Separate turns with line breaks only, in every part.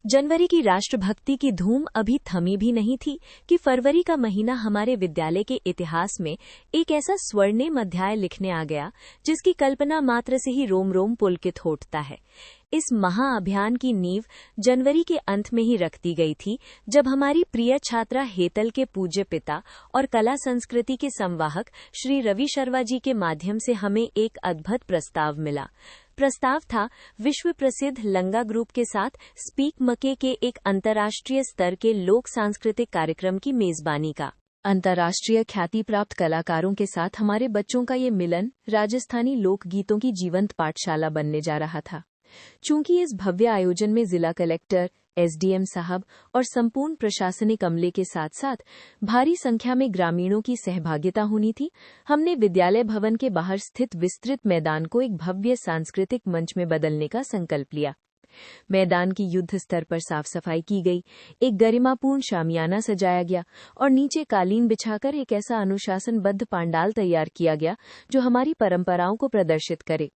जनवरी की राष्ट्रभक्ति की धूम अभी थमी भी नहीं थी कि फरवरी का महीना हमारे विद्यालय के इतिहास में एक ऐसा स्वर्णिम अध्याय लिखने आ गया जिसकी कल्पना मात्र से ही रोम रोम पुलकित हो उठता है। इस महाअभियान की नींव जनवरी के अंत में ही रख दी गई थी, जब हमारी प्रिय छात्रा हेतल के पूज्य पिता और कला संस्कृति के संवाहक श्री रवि शर्मा जी के माध्यम से हमें एक अद्भुत प्रस्ताव मिला। प्रस्ताव था विश्व प्रसिद्ध लंगा ग्रुप के साथ स्पीक मके के एक अंतर्राष्ट्रीय स्तर के लोक सांस्कृतिक कार्यक्रम की मेजबानी का। अंतर्राष्ट्रीय ख्याति प्राप्त कलाकारों के साथ हमारे बच्चों का ये मिलन राजस्थानी लोकगीतों की जीवंत पाठशाला बनने जा रहा था। चूंकि इस भव्य आयोजन में जिला कलेक्टर, एसडीएम साहब और संपूर्ण प्रशासनिक अमले के साथ साथ भारी संख्या में ग्रामीणों की सहभागिता होनी थी, हमने विद्यालय भवन के बाहर स्थित विस्तृत मैदान को एक भव्य सांस्कृतिक मंच में बदलने का संकल्प लिया। मैदान की युद्ध स्तर पर साफ सफाई की गई, एक गरिमापूर्ण शामियाना सजाया गया और नीचे कालीन बिछाकर एक ऐसा अनुशासनबद्ध पांडाल तैयार किया गया जो हमारी परंपराओं को प्रदर्शित करे।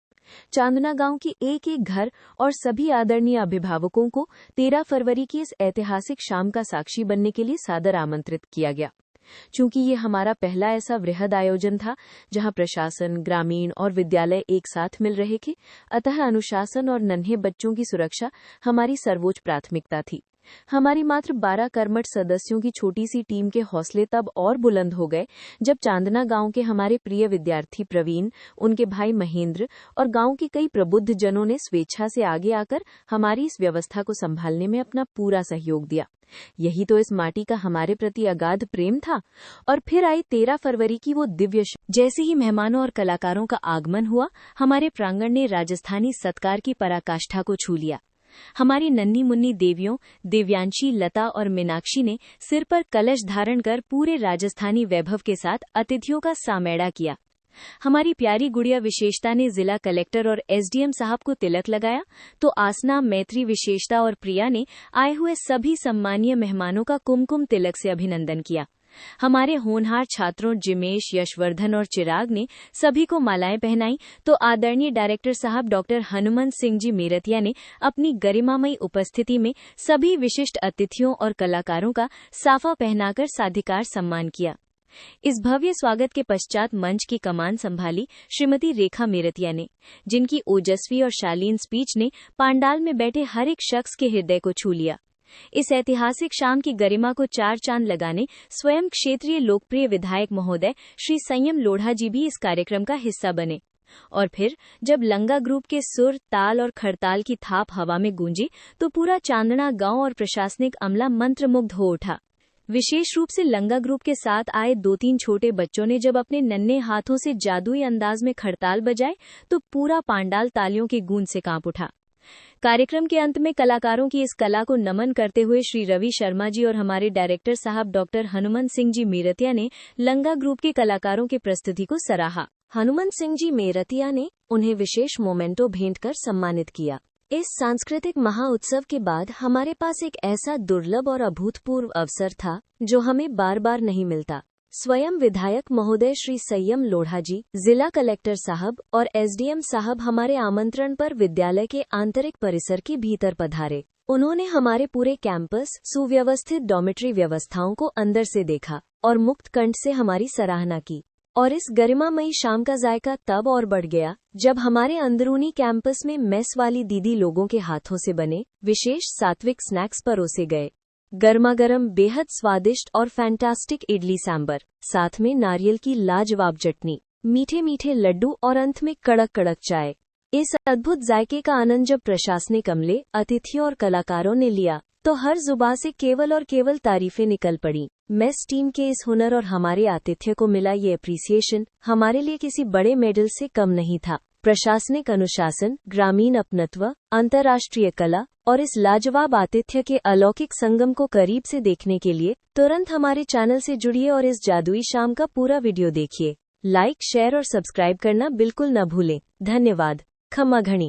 चांदना गांव की एक एक घर और सभी आदरणीय अभिभावकों को 13 फरवरी की इस ऐतिहासिक शाम का साक्षी बनने के लिए सादर आमंत्रित किया गया। चूंकि ये हमारा पहला ऐसा वृहद आयोजन था जहां प्रशासन, ग्रामीण और विद्यालय एक साथ मिल रहे थे, अतः अनुशासन और नन्हे बच्चों की सुरक्षा हमारी सर्वोच्च प्राथमिकता थी। हमारी मात्र 12 कर्मठ सदस्यों की छोटी सी टीम के हौसले तब और बुलंद हो गए जब चांदना गांव के हमारे प्रिय विद्यार्थी प्रवीण, उनके भाई महेंद्र और गांव के कई प्रबुद्ध जनों ने स्वेच्छा से आगे आकर हमारी इस व्यवस्था को संभालने में अपना पूरा सहयोग दिया। यही तो इस माटी का हमारे प्रति अगाध प्रेम था। और फिर आई 13 फरवरी की वो दिव्य जैसे ही मेहमानों और कलाकारों का आगमन हुआ, हमारे प्रांगण ने राजस्थानी सत्कार की पराकाष्ठा को छू लिया। हमारी नन्ही मुन्नी देवियों दिव्यांशी, लता और मीनाक्षी ने सिर पर कलश धारण कर पूरे राजस्थानी वैभव के साथ अतिथियों का सामेड़ा किया। हमारी प्यारी गुड़िया विशेषता ने जिला कलेक्टर और एसडीएम साहब को तिलक लगाया, तो आसना, मैत्री विशेषता और प्रिया ने आए हुए सभी सम्मानीय मेहमानों का कुमकुम तिलक से अभिनंदन किया। हमारे होनहार छात्रों जिमेश, यशवर्धन और चिराग ने सभी को मालाएं पहनाई, तो आदरणीय डायरेक्टर साहब डॉक्टर हनुमंत सिंह जी मेरतिया ने अपनी गरिमामयी उपस्थिति में सभी विशिष्ट अतिथियों और कलाकारों का साफा पहनाकर साधिकार सम्मान किया। इस भव्य स्वागत के पश्चात मंच की कमान संभाली श्रीमती रेखा मेरतिया ने, जिनकी ओजस्वी और शालीन स्पीच ने पांडाल में बैठे हर एक शख्स के हृदय को छू लिया। इस ऐतिहासिक शाम की गरिमा को चार चांद लगाने स्वयं क्षेत्रीय लोकप्रिय विधायक महोदय श्री संयम लोढ़ा जी भी इस कार्यक्रम का हिस्सा बने। और फिर जब लंगा ग्रुप के सुर, ताल और खड़ताल की थाप हवा में गूंजी, तो पूरा चांदना गांव और प्रशासनिक अमला मंत्रमुग्ध हो उठा। विशेष रूप से लंगा ग्रुप के साथ आए 2-3 छोटे बच्चों ने जब अपने नन्हे हाथों से जादुई अंदाज में खड़ताल बजाए, तो पूरा पांडाल तालियों की गूंज से कांप उठा। कार्यक्रम के अंत में कलाकारों की इस कला को नमन करते हुए श्री रवि शर्मा जी और हमारे डायरेक्टर साहब डॉक्टर हनुमंत सिंह जी मेरतिया ने लंगा ग्रुप के कलाकारों की प्रस्तुति को सराहा। हनुमंत सिंह जी मेरतिया ने उन्हें विशेष मोमेंटो भेंट कर सम्मानित किया। इस सांस्कृतिक महाउत्सव के बाद हमारे पास एक ऐसा दुर्लभ और अभूतपूर्व अवसर था जो हमें बार बार नहीं मिलता। स्वयं विधायक महोदय श्री संयम लोढ़ा जी, जिला कलेक्टर साहब और एसडीएम साहब हमारे आमंत्रण पर विद्यालय के आंतरिक परिसर के भीतर पधारे। उन्होंने हमारे पूरे कैंपस, सुव्यवस्थित डॉर्मेट्री व्यवस्थाओं को अंदर से देखा और मुक्त कंठ से हमारी सराहना की। और इस गरिमामयी शाम का जायका तब और बढ़ गया जब हमारे अंदरूनी कैंपस में मेस वाली दीदी लोगों के हाथों से बने विशेष सात्विक स्नैक्स परोसे गए। गर्मागर्म, बेहद स्वादिष्ट और फैंटास्टिक इडली सांबर, साथ में नारियल की लाजवाब चटनी, मीठे मीठे लड्डू और अंत में कड़क कड़क चाय। इस अद्भुत जायके का आनंद जब प्रशासनिक अमले, अतिथियों और कलाकारों ने लिया, तो हर जुबान से केवल और केवल तारीफें निकल पड़ी। मेस टीम के इस हुनर और हमारे आतिथ्य को मिला ये अप्रिसिएशन हमारे लिए किसी बड़े मेडल से कम नहीं था। प्रशासनिक अनुशासन, ग्रामीण अपनत्व, अंतर्राष्ट्रीय कला और इस लाजवाब आतिथ्य के अलौकिक संगम को करीब से देखने के लिए तुरंत हमारे चैनल से जुड़िए और इस जादुई शाम का पूरा वीडियो देखिए। लाइक, शेयर और सब्सक्राइब करना बिल्कुल न भूलें। धन्यवाद। खम्मा घणी।